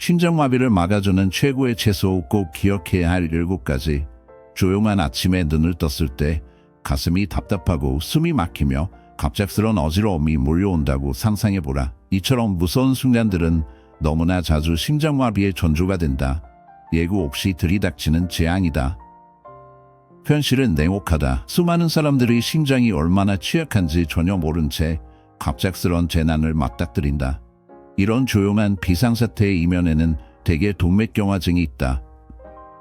심장마비를 막아주는 최고의 채소 꼭 기억해야 할 7가지. 조용한 아침에 눈을 떴을 때 가슴이 답답하고 숨이 막히며 갑작스런 어지러움이 몰려온다고 상상해보라. 이처럼 무서운 순간들은 너무나 자주 심장마비의 전조가 된다. 예고 없이 들이닥치는 재앙이다. 현실은 냉혹하다. 수많은 사람들이 심장이 얼마나 취약한지 전혀 모른 채 갑작스런 재난을 맞닥뜨린다. 이런 조용한 비상사태의 이면에는 대개 동맥경화증이 있다.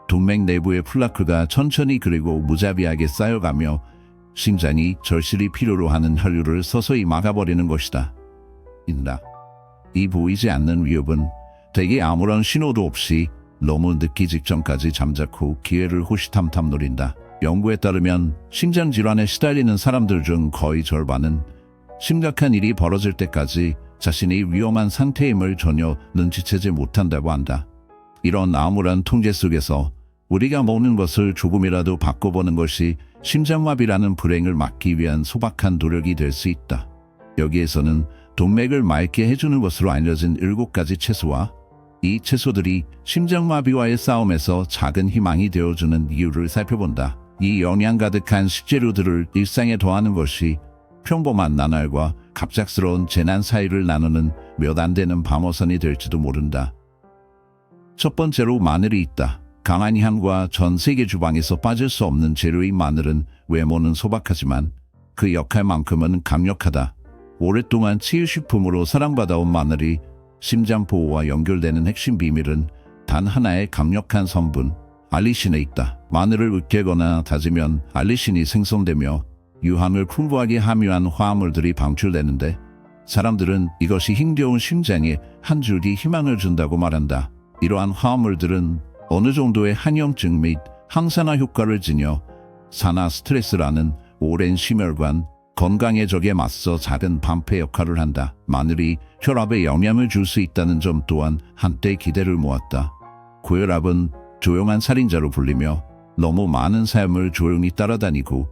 동맥 내부의 플라크가 천천히 그리고 무자비하게 쌓여가며 심장이 절실히 필요로 하는 혈류를 서서히 막아버리는 것이다. 이 보이지 않는 위협은 대개 아무런 신호도 없이 너무 늦기 직전까지 잠자코 기회를 호시탐탐 노린다. 연구에 따르면 심장질환에 시달리는 사람들 중 거의 절반은 심각한 일이 벌어질 때까지 자신이 위험한 상태임을 전혀 눈치채지 못한다고 한다. 이런 암울한 통제 속에서 우리가 먹는 것을 조금이라도 바꿔보는 것이 심장마비라는 불행을 막기 위한 소박한 노력이 될 수 있다. 여기에서는 동맥을 맑게 해주는 것으로 알려진 7가지 채소와 이 채소들이 심장마비와의 싸움에서 작은 희망이 되어주는 이유를 살펴본다. 이 영양 가득한 식재료들을 일상에 더하는 것이 평범한 나날과 갑작스러운 재난 사이를 나누는 몇 안 되는 방어선이 될지도 모른다. 첫 번째로 마늘이 있다. 강한 향과 전 세계 주방에서 빠질 수 없는 재료인 마늘은 외모는 소박하지만 그 역할만큼은 강력하다. 오랫동안 치유식품으로 사랑받아온 마늘이 심장 보호와 연결되는 핵심 비밀은 단 하나의 강력한 성분, 알리신에 있다. 마늘을 으깨거나 다지면 알리신이 생성되며 유황을 풍부하게 함유한 화합물들이 방출되는데 사람들은 이것이 힘겨운 심장에 한 줄기 희망을 준다고 말한다. 이러한 화합물들은 어느 정도의 한염증 및 항산화 효과를 지녀 산화 스트레스라는 오랜 심혈관, 건강의 적에 맞서 작은 방패 역할을 한다. 마늘이 혈압에 영향을 줄 수 있다는 점 또한 한때 기대를 모았다. 고혈압은 조용한 살인자로 불리며 너무 많은 삶을 조용히 따라다니고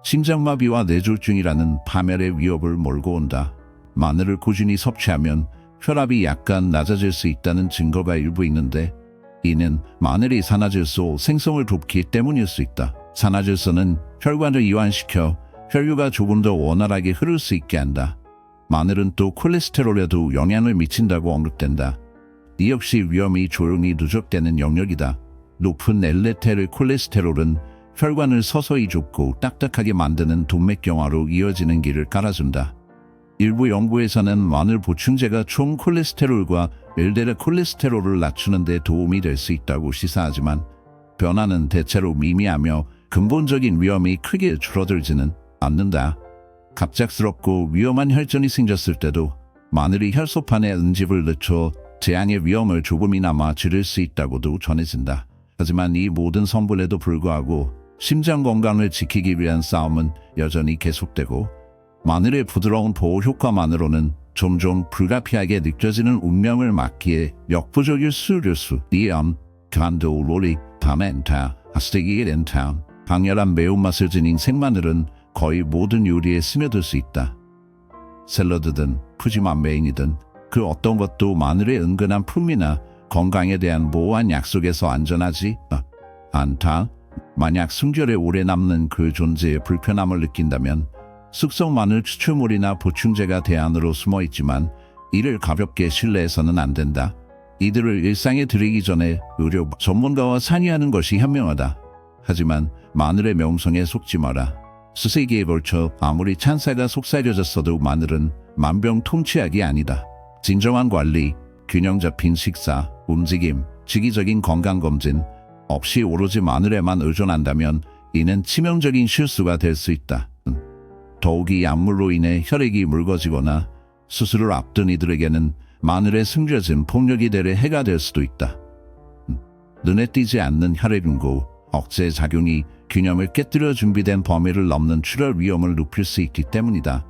심장마비와 뇌졸중이라는 파멸의 위협을 몰고 온다. 마늘을 꾸준히 섭취하면 혈압이 약간 낮아질 수 있다는 증거가 일부 있는데 이는 마늘이 산화질소 생성을 돕기 때문일 수 있다. 산화질소는 혈관을 이완시켜 혈류가 조금 더 원활하게 흐를 수 있게 한다. 마늘은 또 콜레스테롤에도 영향을 미친다고 언급된다. 이 역시 위험이 조용히 누적되는 영역이다. 높은 LDL 콜레스테롤은 혈관을 서서히 좁고 딱딱하게 만드는 동맥경화로 이어지는 길을 깔아준다. 일부 연구에서는 마늘 보충제가 총 콜레스테롤과 LDL 콜레스테롤을 낮추는 데 도움이 될 수 있다고 시사하지만 변화는 대체로 미미하며 근본적인 위험이 크게 줄어들지는 않는다. 갑작스럽고 위험한 혈전이 생겼을 때도 마늘이 혈소판에 응집을 늦춰 재앙의 위험을 조금이나마 줄일 수 있다고도 전해진다. 하지만 이 모든 성분에도 불구하고 심장 건강을 지키기 위한 싸움은 여전히 계속되고 마늘의 부드러운 보호 효과만으로는 점점 불가피하게 느껴지는 운명을 막기에 역부족일 수류수, 리암, 간도, 로릭, 다멘타, 아스테기렌탄, 강렬한 매운맛을 지닌 생마늘은 거의 모든 요리에 스며들 수 있다. 샐러드든 푸짐한 메인이든 그 어떤 것도 마늘의 은근한 풍미나 건강에 대한 모호한 약속에서 안전하지 않다. 만약 숨결에 오래 남는 그 존재의 불편함을 느낀다면 숙성 마늘 추출물이나 보충제가 대안으로 숨어 있지만 이를 가볍게 신뢰해서는 안 된다. 이들을 일상에 들이기 전에 의료 전문가와 상의하는 것이 현명하다. 하지만 마늘의 명성에 속지 마라. 수세기에 걸쳐 아무리 찬사가 속삭여졌어도 마늘은 만병통치약이 아니다. 진정한 관리, 균형 잡힌 식사, 움직임, 주기적인 건강검진 없이 오로지 마늘에만 의존한다면 이는 치명적인 실수가 될 수 있다. 더욱이 약물로 인해 혈액이 묽어지거나 수술을 앞둔 이들에게는 마늘에 숨겨진 폭력이 대래 해가 될 수도 있다. 눈에 띄지 않는 혈액응고, 억제 작용이 균형을 깨뜨려 준비된 범위를 넘는 출혈 위험을 높일 수 있기 때문이다.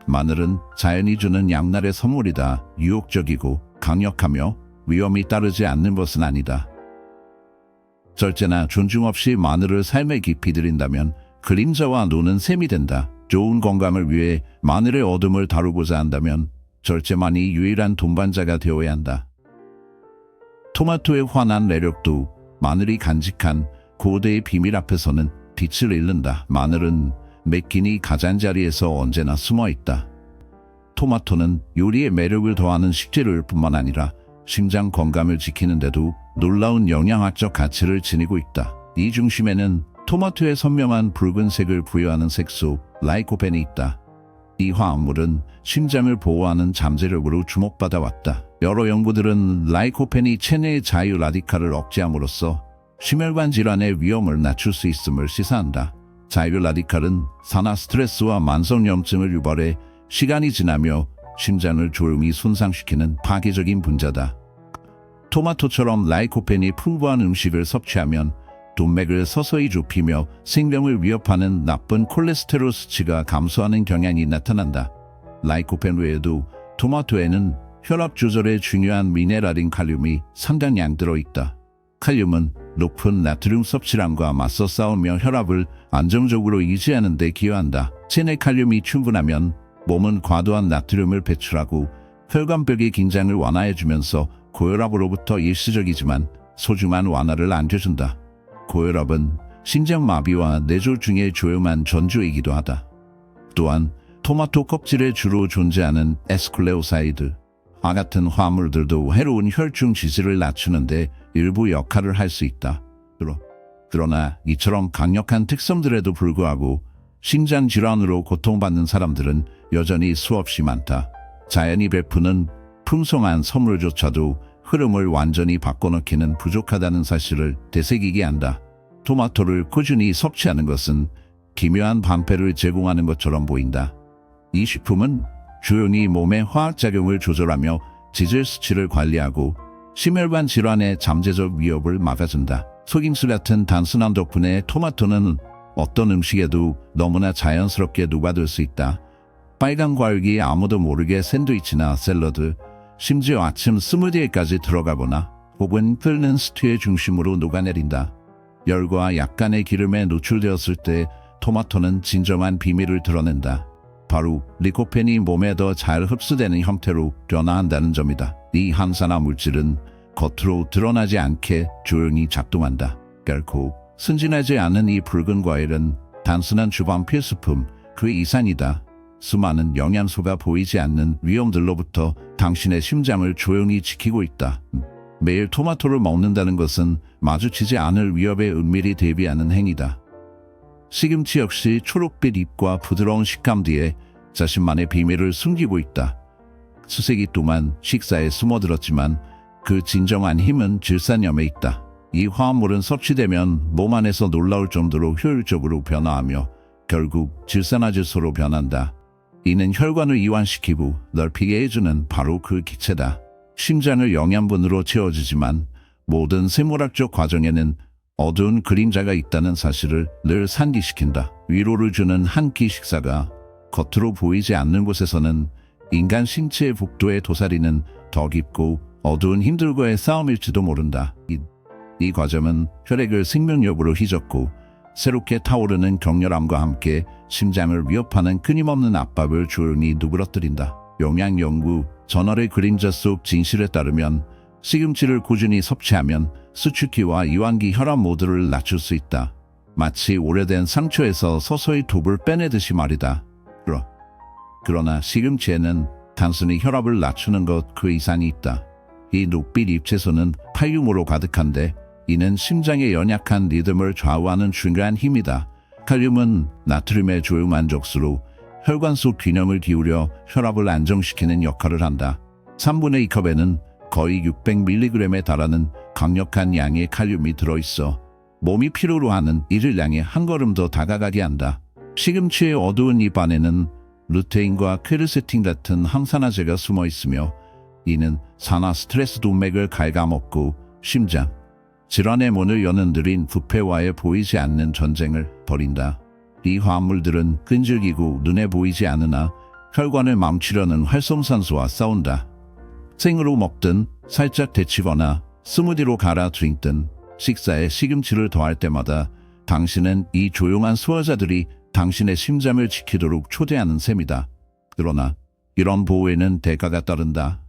마늘은 자연이 주는 양날의 선물이다. 유혹적이고 강력하며 위험이 따르지 않는 것은 아니다. 절제나 존중 없이 마늘을 삶에 깊이 들인다면 그림자와 노는 셈이 된다. 좋은 건강을 위해 마늘의 어둠을 다루고자 한다면 절제만이 유일한 동반자가 되어야 한다. 토마토의 환한 매력도 마늘이 간직한 고대의 비밀 앞에서는 빛을 잃는다. 마늘은 매끼니 가장자리에서 언제나 숨어 있다. 토마토는 요리의 매력을 더하는 식재료일 뿐만 아니라 심장 건강을 지키는데도 놀라운 영양학적 가치를 지니고 있다. 이 중심에는 토마토의 선명한 붉은색을 부여하는 색소 라이코펜이 있다. 이 화합물은 심장을 보호하는 잠재력으로 주목받아 왔다. 여러 연구들은 라이코펜이 체내의 자유 라디칼을 억제함으로써 심혈관 질환의 위험을 낮출 수 있음을 시사한다. 자유 라디칼은 산화 스트레스와 만성염증을 유발해 시간이 지나며 심장을 조용히 손상시키는 파괴적인 분자다. 토마토처럼 라이코펜이 풍부한 음식을 섭취하면 동맥을 서서히 좁히며 생명을 위협하는 나쁜 콜레스테롤 수치가 감소하는 경향이 나타난다. 라이코펜 외에도 토마토에는 혈압 조절에 중요한 미네랄인 칼륨이 상당량 들어있다. 칼륨은 높은 나트륨 섭취량과 맞서 싸우며 혈압을 안정적으로 유지하는 데 기여한다. 체내 칼륨이 충분하면 몸은 과도한 나트륨을 배출하고 혈관벽의 긴장을 완화해주면서 고혈압으로부터 일시적이지만 소중한 완화를 안겨준다. 고혈압은 심장마비와 뇌졸중의 조용한 전조이기도 하다. 또한 토마토 껍질에 주로 존재하는 에스클레오사이드 와 같은 화합물들도 해로운 혈중 지지를 낮추는데 일부 역할을 할 수 있다. 그러나 이처럼 강력한 특성들에도 불구하고 심장 질환으로 고통받는 사람들은 여전히 수없이 많다. 자연이 베푸는 풍성한 선물조차도 흐름을 완전히 바꿔놓기는 부족하다는 사실을 되새기게 한다. 토마토를 꾸준히 섭취하는 것은 기묘한 방패를 제공하는 것처럼 보인다. 이 식품은 조용히 몸의 화학작용을 조절하며 지질 수치를 관리하고 심혈관 질환의 잠재적 위협을 막아준다. 속임수 같은 단순함 덕분에 토마토는 어떤 음식에도 너무나 자연스럽게 녹아들 수 있다. 빨간 과육이 아무도 모르게 샌드위치나 샐러드, 심지어 아침 스무디에까지 들어가거나 혹은 끓는 스튜의 중심으로 녹아내린다. 열과 약간의 기름에 노출되었을 때 토마토는 진정한 비밀을 드러낸다. 바로 리코펜이 몸에 더 잘 흡수되는 형태로 변화한다는 점이다. 이 항산화 물질은 겉으로 드러나지 않게 조용히 작동한다. 결코 순진하지 않은 이 붉은 과일은 단순한 주방 필수품 그 이상이다. 수많은 영양소가 보이지 않는 위험들로부터 당신의 심장을 조용히 지키고 있다. 매일 토마토를 먹는다는 것은 마주치지 않을 위협에 은밀히 대비하는 행위다. 시금치 역시 초록빛 잎과 부드러운 식감 뒤에 자신만의 비밀을 숨기고 있다. 수세기 동안 식사에 숨어들었지만 그 진정한 힘은 질산염에 있다. 이 화합물은 섭취되면 몸 안에서 놀라울 정도로 효율적으로 변화하며 결국 질산화질소로 변한다. 이는 혈관을 이완시키고 넓히게 해주는 바로 그 기체다. 심장을 영양분으로 채워주지만 모든 생물학적 과정에는 어두운 그림자가 있다는 사실을 늘 상기시킨다. 위로를 주는 한 끼 식사가 겉으로 보이지 않는 곳에서는 인간 신체의 복도에 도사리는 더 깊고 어두운 힘들과의 싸움일지도 모른다. 이 과정은 혈액을 생명력으로 휘젓고 새롭게 타오르는 격렬함과 함께 심장을 위협하는 끊임없는 압박을 조용히 누그러뜨린다. 영양연구 저널의 그림자 속 진실에 따르면 시금치를 꾸준히 섭취하면 수축기와 이완기 혈압 모두를 낮출 수 있다. 마치 오래된 상처에서 서서히 독을 빼내듯이 말이다. 그러나 시금치에는 단순히 혈압을 낮추는 것 그 이상이 있다. 이 녹빛 잎채소는 칼륨으로 가득한데 이는 심장의 연약한 리듬을 좌우하는 중요한 힘이다. 칼륨은 나트륨의 조용한 적수로 혈관 속 균형을 기울여 혈압을 안정시키는 역할을 한다. 3분의 2컵에는 거의 600mg에 달하는 강력한 양의 칼륨이 들어있어 몸이 필요로 하는 일일량에 한 걸음 더 다가가게 한다. 시금치의 어두운 잎 안에는 루테인과 퀘르세틴 같은 항산화제가 숨어 있으며 이는 산화 스트레스 동맥을 갉아먹고 심장, 질환의 문을 여는 느린 부패와의 보이지 않는 전쟁을 벌인다. 이 화합물들은 끈질기고 눈에 보이지 않으나 혈관을 망치려는 활성산소와 싸운다. 생으로 먹든 살짝 데치거나 스무디로 갈아 드링든 식사에 시금치를 더할 때마다 당신은 이 조용한 수호자들이 당신의 심장을 지키도록 초대하는 셈이다. 그러나 이런 보호에는 대가가 따른다.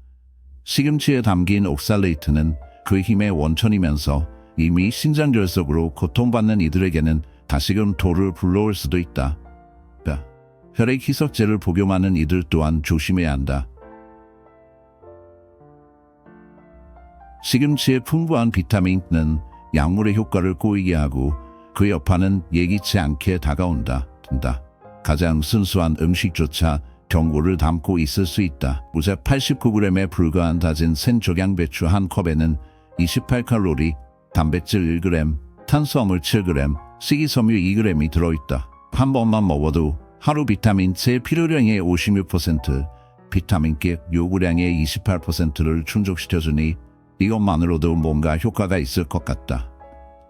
시금치에 담긴 옥살레이트는 그 힘의 원천이면서 이미 신장결석으로 고통받는 이들에게는 다시금 도를 불러올 수도 있다. 혈액 희석제를 복용하는 이들 또한 조심해야 한다. 시금치의 풍부한 비타민은 약물의 효과를 꼬이게 하고 그 여파는 예기치 않게 다가온다. 가장 순수한 음식조차 경고를 담고 있을 수 있다. 무작 89g에 불과한 다진 생적양배추 한 컵에는 28칼로리, 단백질 1g, 탄수화물 7g, 식이섬유 2g이 들어있다. 한 번만 먹어도 하루 비타민 C 필요량의 56%, 비타민 K 요구량의 28%를 충족시켜주니 이것만으로도 뭔가 효과가 있을 것 같다.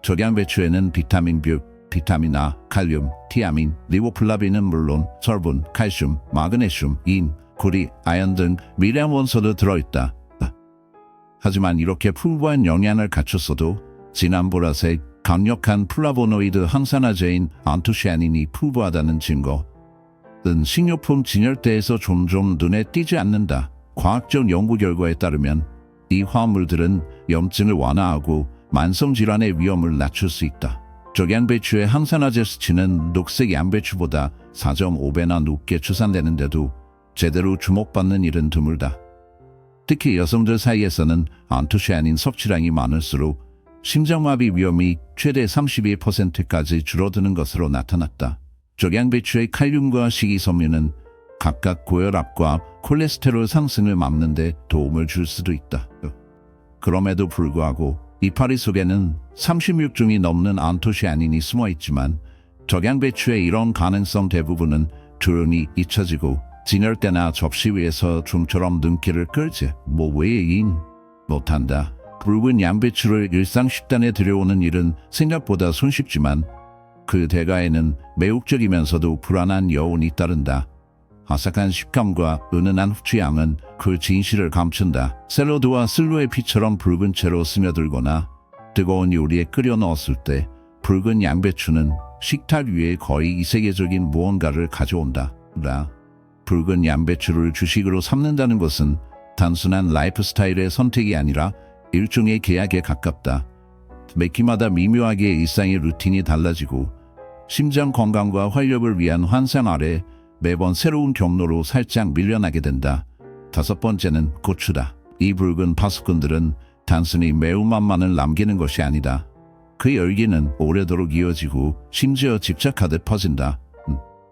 적양배추에는 비타민 B, 비타민 A, 칼륨, 티아민, 리보플라빈은 물론 철분, 칼슘, 마그네슘, 인, 구리, 아연 등 미량 원소도 들어있다. 하지만 이렇게 풍부한 영양을 갖췄어도 진한 보라색, 강력한 플라보노이드 항산화제인 안토시아닌이 풍부하다는 증거는 식료품 진열대에서 종종 눈에 띄지 않는다. 과학적 연구 결과에 따르면 이 화합물들은 염증을 완화하고 만성질환의 위험을 낮출 수 있다. 적양배추의 항산화제 수치는 녹색 양배추보다 4.5배나 높게 추산되는데도 제대로 주목받는 일은 드물다. 특히 여성들 사이에서는 안토시아닌 섭취량이 많을수록 심장마비 위험이 최대 32%까지 줄어드는 것으로 나타났다. 적양배추의 칼륨과 식이섬유는 각각 고혈압과 콜레스테롤 상승을 막는 데 도움을 줄 수도 있다. 그럼에도 불구하고 이파리 속에는 36종이 넘는 안토시아닌이 숨어 있지만 적양배추의 이런 가능성 대부분은 조용히 잊혀지고 진열대나 접시 위에서 좀처럼 눈길을 끌지 외인 못한다. 붉은 양배추를 일상 식단에 들여오는 일은 생각보다 손쉽지만 그 대가에는 매혹적이면서도 불안한 여운이 따른다. 아삭한 식감과 은은한 후추향은 그 진실을 감춘다. 샐러드와 슬로의 피처럼 붉은 채로 스며들거나 뜨거운 요리에 끓여 넣었을 때 붉은 양배추는 식탁 위에 거의 이세계적인 무언가를 가져온다. 붉은 양배추를 주식으로 삼는다는 것은 단순한 라이프 스타일의 선택이 아니라 일종의 계약에 가깝다. 매끼마다 미묘하게 일상의 루틴이 달라지고 심장 건강과 활력을 위한 환상 아래 매번 새로운 경로로 살짝 밀려나게 된다. 5번째는 고추다. 이 붉은 파수꾼들은 단순히 매운맛만을 남기는 것이 아니다. 그 열기는 오래도록 이어지고 심지어 집착하듯 퍼진다.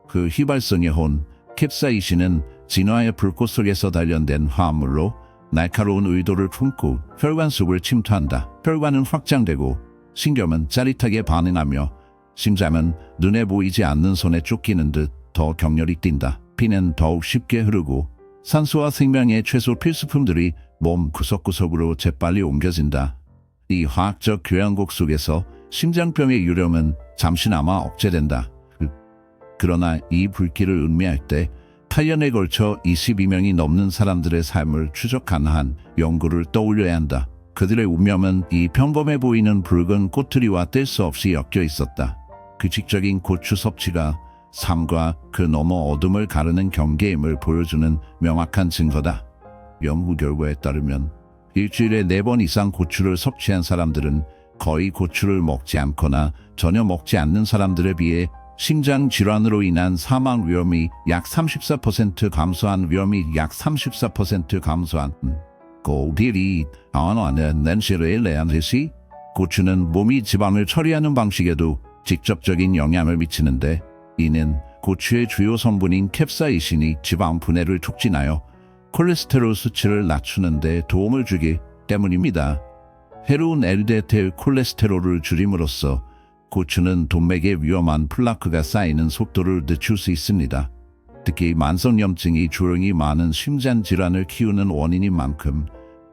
그 휘발성의 혼, 캡사이신은 진화의 불꽃 속에서 단련된 화합물로 날카로운 의도를 품고 혈관 속을 침투한다. 혈관은 확장되고 신경은 짜릿하게 반응하며 심장은 눈에 보이지 않는 손에 쫓기는 듯 더 격렬히 뛴다. 피는 더욱 쉽게 흐르고 산소와 생명의 최소 필수품들이 몸 구석구석으로 재빨리 옮겨진다. 이 화학적 교향곡 속에서 심장병의 유령은 잠시나마 억제된다. 그러나 이 불길을 음미할 때 8년에 걸쳐 22명이 넘는 사람들의 삶을 추적한 한 연구를 떠올려야 한다. 그들의 운명은 이 평범해 보이는 붉은 꼬투리와 뗄 수 없이 엮여 있었다. 규칙적인 고추 섭취가 삶과 그 너머 어둠을 가르는 경계임을 보여주는 명확한 증거다. 연구 결과에 따르면 일주일에 4번 이상 고추를 섭취한 사람들은 거의 고추를 먹지 않거나 전혀 먹지 않는 사람들에 비해 심장 질환으로 인한 사망 위험이 약 34% 감소한 고딜이 안와는 낸시를 내한듯이 고추는 몸이 지방을 처리하는 방식에도 직접적인 영향을 미치는데 이는 고추의 주요 성분인 캡사이신이 지방 분해를 촉진하여 콜레스테롤 수치를 낮추는 데 도움을 주기 때문입니다. 해로운 LDL 콜레스테롤을 줄임으로써 고추는 동맥에 위험한 플라크가 쌓이는 속도를 늦출 수 있습니다. 특히 만성염증이 조용히 많은 심장 질환을 키우는 원인인 만큼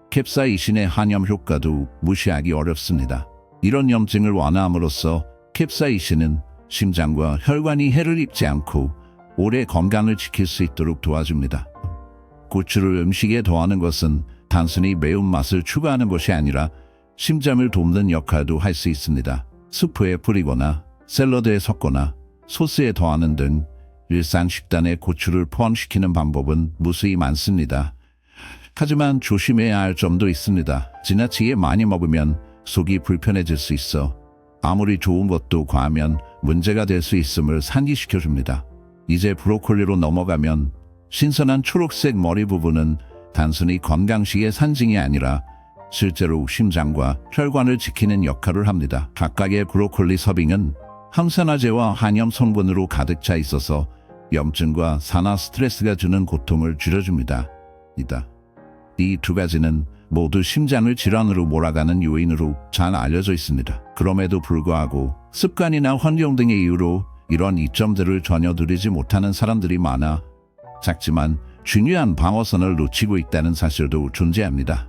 캡사이신의 한염 효과도 무시하기 어렵습니다. 이런 염증을 완화함으로써 캡사이신은 심장과 혈관이 해를 입지 않고 오래 건강을 지킬 수 있도록 도와줍니다. 고추를 음식에 더하는 것은 단순히 매운맛을 추가하는 것이 아니라 심장을 돕는 역할도 할 수 있습니다. 수프에 뿌리거나 샐러드에 섞거나 소스에 더하는 등 일상 식단에 고추를 포함시키는 방법은 무수히 많습니다. 하지만 조심해야 할 점도 있습니다. 지나치게 많이 먹으면 속이 불편해질 수 있어 아무리 좋은 것도 과하면 문제가 될 수 있음을 상기시켜줍니다. 이제 브로콜리로 넘어가면 신선한 초록색 머리 부분은 단순히 건강식의 상징이 아니라 실제로 심장과 혈관을 지키는 역할을 합니다. 각각의 브로콜리 서빙은 항산화제와 한염 성분으로 가득 차 있어서 염증과 산화 스트레스가 주는 고통을 줄여줍니다. 이 두 가지는 모두 심장을 질환으로 몰아가는 요인으로 잘 알려져 있습니다. 그럼에도 불구하고 습관이나 환경 등의 이유로 이런 이점들을 전혀 누리지 못하는 사람들이 많아 작지만 중요한 방어선을 놓치고 있다는 사실도 존재합니다.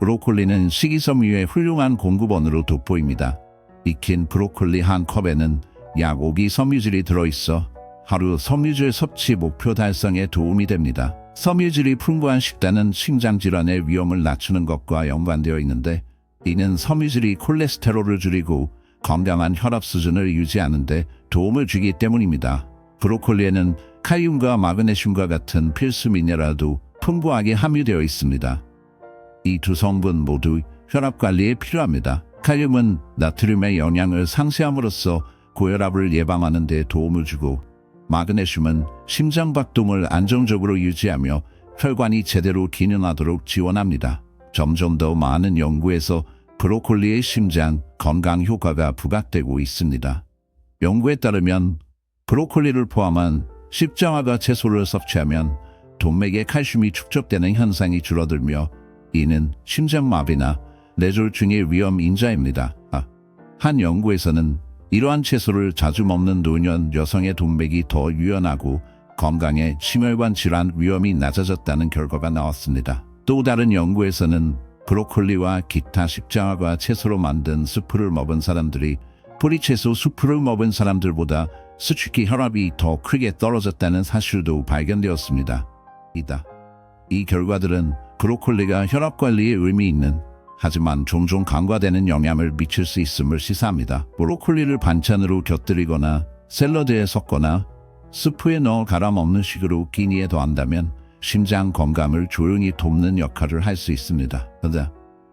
브로콜리는 식이섬유의 훌륭한 공급원으로 돋보입니다. 익힌 브로콜리 한 컵에는 약 5기 섬유질이 들어있어 하루 섬유질 섭취 목표 달성에 도움이 됩니다. 섬유질이 풍부한 식단은 심장질환의 위험을 낮추는 것과 연관되어 있는데 이는 섬유질이 콜레스테롤을 줄이고 건강한 혈압 수준을 유지하는 데 도움을 주기 때문입니다. 브로콜리에는 칼륨과 마그네슘과 같은 필수 미네랄도 풍부하게 함유되어 있습니다. 이 두 성분 모두 혈압 관리에 필요합니다. 칼륨은 나트륨의 영양을 상쇄함으로써 고혈압을 예방하는 데 도움을 주고 마그네슘은 심장 박동을 안정적으로 유지하며 혈관이 제대로 기능하도록 지원합니다. 점점 더 많은 연구에서 브로콜리의 심장 건강 효과가 부각되고 있습니다. 연구에 따르면 브로콜리를 포함한 십자화과 채소를 섭취하면 동맥에 칼슘이 축적되는 현상이 줄어들며 이는 심장마비나 뇌졸중의 위험 인자입니다. 한 연구에서는 이러한 채소를 자주 먹는 노년 여성의 동맥이 더 유연하고 건강에 심혈관 질환 위험이 낮아졌다는 결과가 나왔습니다. 또 다른 연구에서는 브로콜리와 기타 십자화과 채소로 만든 수프를 먹은 사람들이 뿌리채소 수프를 먹은 사람들보다 수축기 혈압이 더 크게 떨어졌다는 사실도 발견되었습니다. 이 결과들은 브로콜리가 혈압 관리에 의미 있는 하지만 종종 간과되는 영향을 미칠 수 있음을 시사합니다. 브로콜리를 반찬으로 곁들이거나 샐러드에 섞거나 스프에 넣어 갈아 먹는 식으로 끼니에 더한다면 심장 건강을 조용히 돕는 역할을 할 수 있습니다.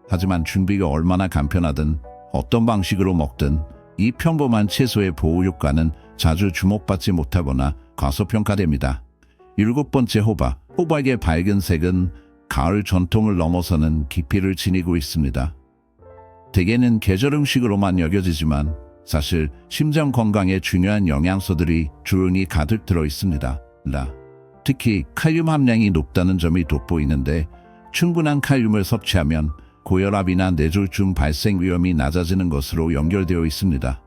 하지만 준비가 얼마나 간편하든 어떤 방식으로 먹든 이 평범한 채소의 보호 효과는 자주 주목받지 못하거나 과소평가됩니다. 7번째 호박. 호박의 밝은 색은 가을 전통을 넘어서는 깊이를 지니고 있습니다. 대개는 계절 음식으로만 여겨지지만 사실 심장 건강에 중요한 영양소들이 조용히 가득 들어 있습니다. 특히 칼륨 함량이 높다는 점이 돋보이는데 충분한 칼륨을 섭취하면 고혈압이나 뇌졸중 발생 위험이 낮아지는 것으로 연결되어 있습니다.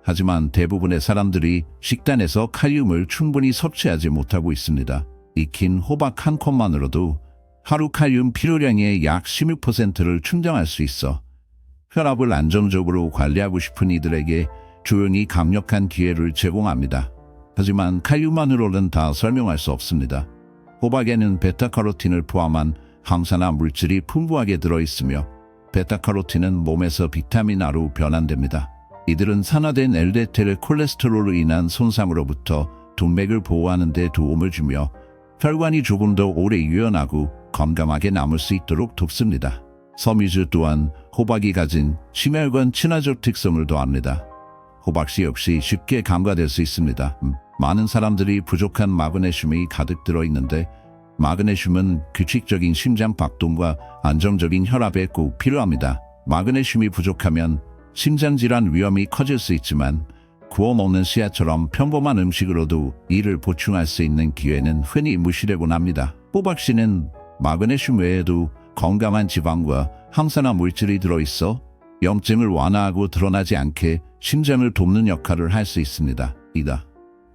하지만 대부분의 사람들이 식단에서 칼륨을 충분히 섭취하지 못하고 있습니다. 익힌 호박 한 컵만으로도 하루 칼륨 필요량의 약 16%를 충당할 수 있어 혈압을 안정적으로 관리하고 싶은 이들에게 조용히 강력한 기회를 제공합니다. 하지만 칼륨만으로는 다 설명할 수 없습니다. 호박에는 베타카로틴을 포함한 항산화 물질이 풍부하게 들어있으며 베타카로틴은 몸에서 비타민 R로 변환됩니다. 이들은 산화된 LDL 콜레스테롤로 인한 손상으로부터 동맥을 보호하는 데 도움을 주며 혈관이 조금 더 오래 유연하고 건강하게 남을 수 있도록 돕습니다. 섬유질 또한 호박이 가진 심혈관 친화적 특성을 더합니다. 호박씨 역시 쉽게 간과될 수 있습니다. 많은 사람들이 부족한 마그네슘이 가득 들어있는데 마그네슘은 규칙적인 심장 박동과 안정적인 혈압에 꼭 필요합니다. 마그네슘이 부족하면 심장질환 위험이 커질 수 있지만 구워 먹는 씨앗처럼 평범한 음식으로도 이를 보충할 수 있는 기회는 흔히 무시되곤 합니다. 호박씨는 마그네슘 외에도 건강한 지방과 항산화 물질이 들어있어 염증을 완화하고 드러나지 않게 심장을 돕는 역할을 할 수 있습니다.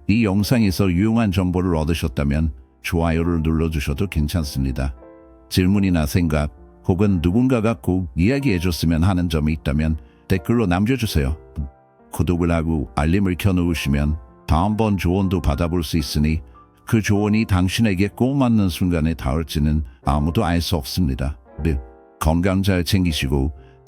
이 영상에서 유용한 정보를 얻으셨다면 좋아요를 눌러주셔도 괜찮습니다. 질문이나 생각 혹은 누군가가 꼭 이야기해줬으면 하는 점이 있다면 댓글로 남겨주세요. 구독을 하고 알림을 켜놓으시면 다음번 조언도 받아볼 수 있으니 그 조언이 당신에게 꼭 맞는 순간에 닿을지는 아무도 알 수 없습니다. 건강 잘 챙기시고